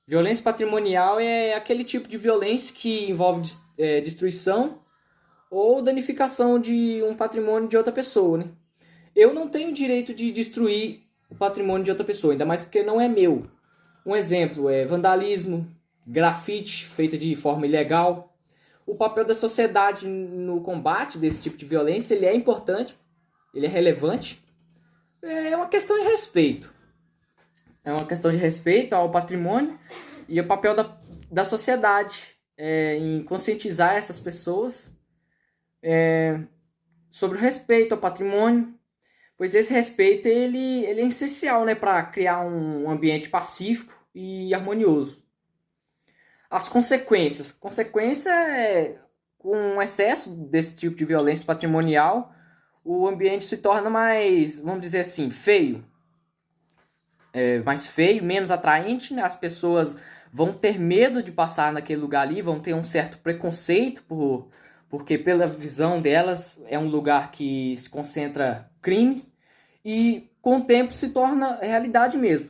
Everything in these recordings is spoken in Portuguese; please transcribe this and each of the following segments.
Violência patrimonial é aquele tipo de violência que envolve destruição ou danificação de um patrimônio de outra pessoa, né? Eu não tenho direito de destruir o patrimônio de outra pessoa, ainda mais porque não é meu. Um exemplo é vandalismo, grafite feita de forma ilegal. O papel da sociedade no combate desse tipo de violência ele é importante, ele é relevante. É uma questão de respeito. É uma questão de respeito ao patrimônio e o papel da sociedade em conscientizar essas pessoas sobre o respeito ao patrimônio, pois esse respeito ele é essencial, né, para criar um ambiente pacífico e harmonioso. As consequências. Consequência é com o excesso desse tipo de violência patrimonial, o ambiente se torna mais, vamos dizer assim, feio. Mais feio, menos atraente, né? As pessoas vão ter medo de passar naquele lugar ali, vão ter um certo preconceito porque pela visão delas é um lugar que se concentra crime e com o tempo se torna realidade mesmo.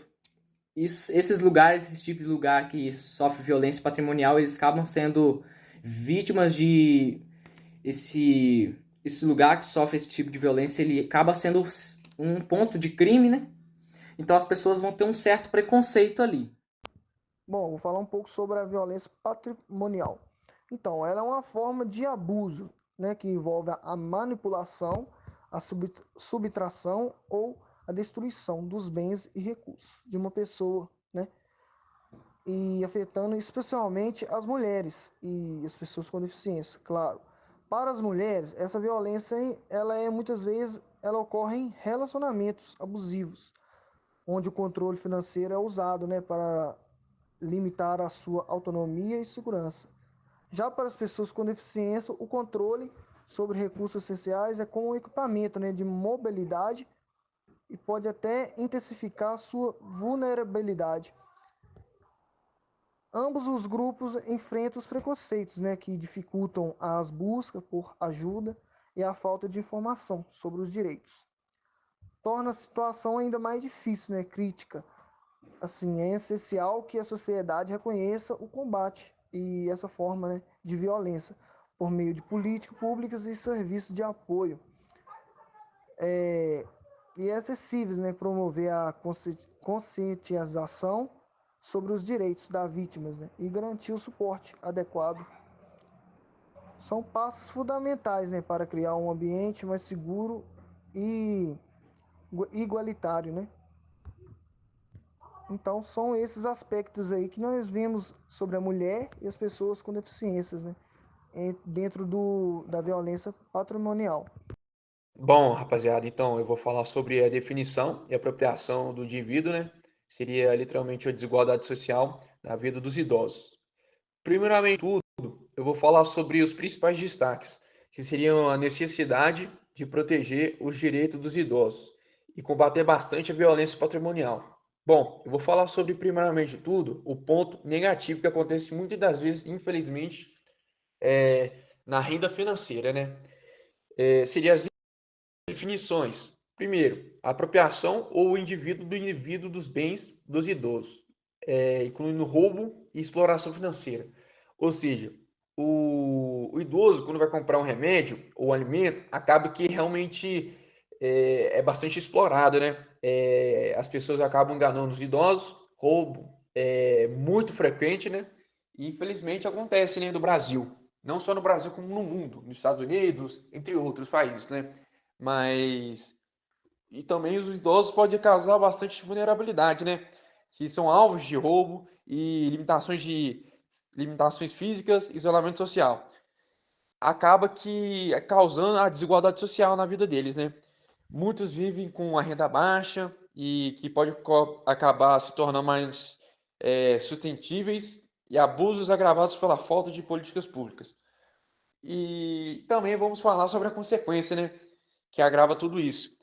Esses lugares, esse tipo de lugar que sofre violência patrimonial, eles acabam sendo vítimas de esse lugar que sofre esse tipo de violência, ele acaba sendo um ponto de crime, né? Então as pessoas vão ter um certo preconceito ali. Bom, vou falar um pouco sobre a violência patrimonial. Então, ela é uma forma de abuso, né, que envolve a manipulação, a subtração ou a destruição dos bens e recursos de uma pessoa, né, e afetando especialmente as mulheres e as pessoas com deficiência, claro. Para as mulheres, essa violência ela é muitas vezes ela ocorre em relacionamentos abusivos, onde o controle financeiro é usado, né, para limitar a sua autonomia e segurança. Já para as pessoas com deficiência, o controle sobre recursos essenciais é como um equipamento, né, de mobilidade e pode até intensificar a sua vulnerabilidade. Ambos os grupos enfrentam os preconceitos, né, que dificultam as buscas por ajuda e a falta de informação sobre os direitos. Torna a situação ainda mais difícil, né, crítica. Assim, é essencial que a sociedade reconheça o combate e essa forma, né, de violência por meio de políticas públicas e serviços de apoio. E é acessível, né, promover a conscientização sobre os direitos das vítimas, né, e garantir o suporte adequado. São passos fundamentais, né, para criar um ambiente mais seguro e igualitário, né? Então são esses aspectos aí que nós vemos sobre a mulher e as pessoas com deficiências, né? Dentro da violência patrimonial. Bom, rapaziada, então eu vou falar sobre a definição e apropriação do indivíduo, né? Seria literalmente a desigualdade social na vida dos idosos. Primeiramente, eu vou falar sobre os principais destaques, que seriam a necessidade de proteger os direitos dos idosos e combater bastante a violência patrimonial. Bom, eu vou falar sobre, primeiramente tudo, o ponto negativo que acontece muitas das vezes, infelizmente, na renda financeira, né? Seria as definições. Primeiro, a apropriação ou o indivíduo do indivíduo dos bens dos idosos, incluindo roubo e exploração financeira. Ou seja, o idoso, quando vai comprar um remédio ou um alimento, acaba que realmente é bastante explorado, né? As pessoas acabam enganando os idosos, roubo é muito frequente, né? E infelizmente acontece, né, no Brasil. Não só no Brasil, como no mundo, nos Estados Unidos, entre outros países, né? Mas e também os idosos podem causar bastante vulnerabilidade, né? Que são alvos de roubo e limitações físicas, isolamento social. Acaba que causando a desigualdade social na vida deles, né? Muitos vivem com a renda baixa e que pode acabar se tornando mais sustentáveis e abusos agravados pela falta de políticas públicas. E também vamos falar sobre a consequência, né? Que agrava tudo isso.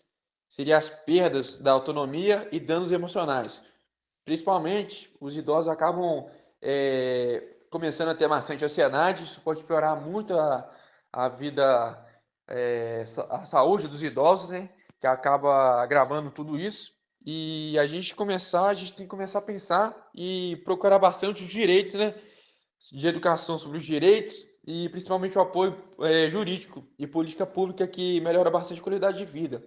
Seria as perdas da autonomia e danos emocionais. Principalmente, os idosos acabam começando a ter bastante ansiedade, isso pode piorar muito a vida, a saúde dos idosos, né? Que acaba agravando tudo isso. E a gente tem que começar a pensar e procurar bastante os direitos, né? De educação sobre os direitos e principalmente o apoio jurídico e política pública que melhora bastante a qualidade de vida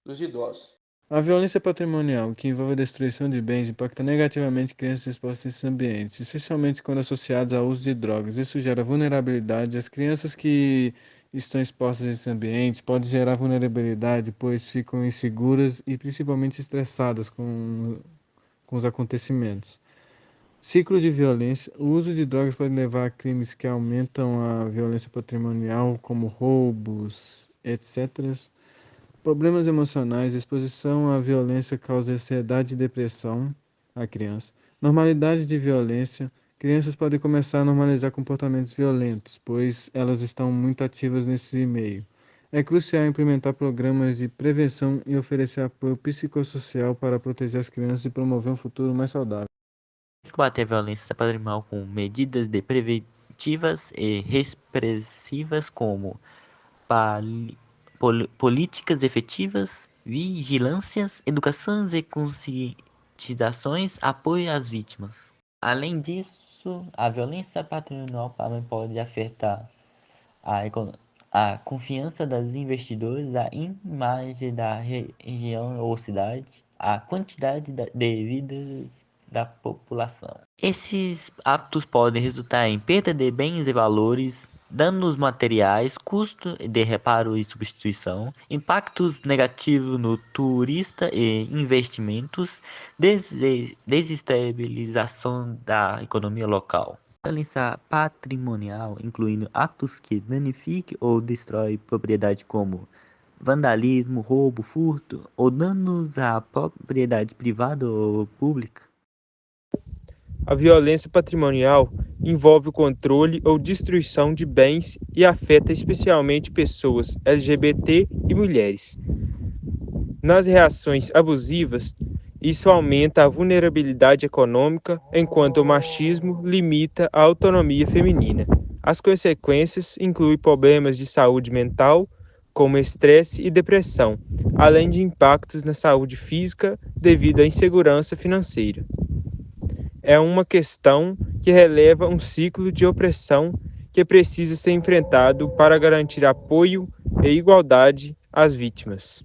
dos idosos. A violência patrimonial, que envolve a destruição de bens, impacta negativamente crianças expostas a esses ambientes, especialmente quando associadas ao uso de drogas. Isso gera vulnerabilidade. As crianças que estão expostas a esses ambientes podem gerar vulnerabilidade, pois ficam inseguras e principalmente estressadas com os acontecimentos. Ciclo de violência. O uso de drogas pode levar a crimes que aumentam a violência patrimonial, como roubos, etc. Problemas emocionais, exposição à violência causa ansiedade e depressão à criança. Normalidade de violência. Crianças podem começar a normalizar comportamentos violentos, pois elas estão muito ativas nesse meio. É crucial implementar programas de prevenção e oferecer apoio psicossocial para proteger as crianças e promover um futuro mais saudável. Combater a violência patrimonial com medidas preventivas e repressivas como políticas efetivas, vigilâncias, educações e conscientizações, apoio às vítimas. Além disso, a violência patrimonial também pode afetar a confiança dos investidores, a imagem da região ou cidade, a quantidade de vidas da população. Esses atos podem resultar em perda de bens e valores, danos materiais, custo de reparo e substituição, impactos negativos no turista e investimentos, desestabilização da economia local. Violência patrimonial, incluindo atos que danifiquem ou destroem propriedade como vandalismo, roubo, furto ou danos à propriedade privada ou pública. A violência patrimonial envolve o controle ou destruição de bens e afeta especialmente pessoas LGBT e mulheres. Nas reações abusivas, isso aumenta a vulnerabilidade econômica, enquanto o machismo limita a autonomia feminina. As consequências incluem problemas de saúde mental, como estresse e depressão, além de impactos na saúde física devido à insegurança financeira. É uma questão que releva um ciclo de opressão que precisa ser enfrentado para garantir apoio e igualdade às vítimas.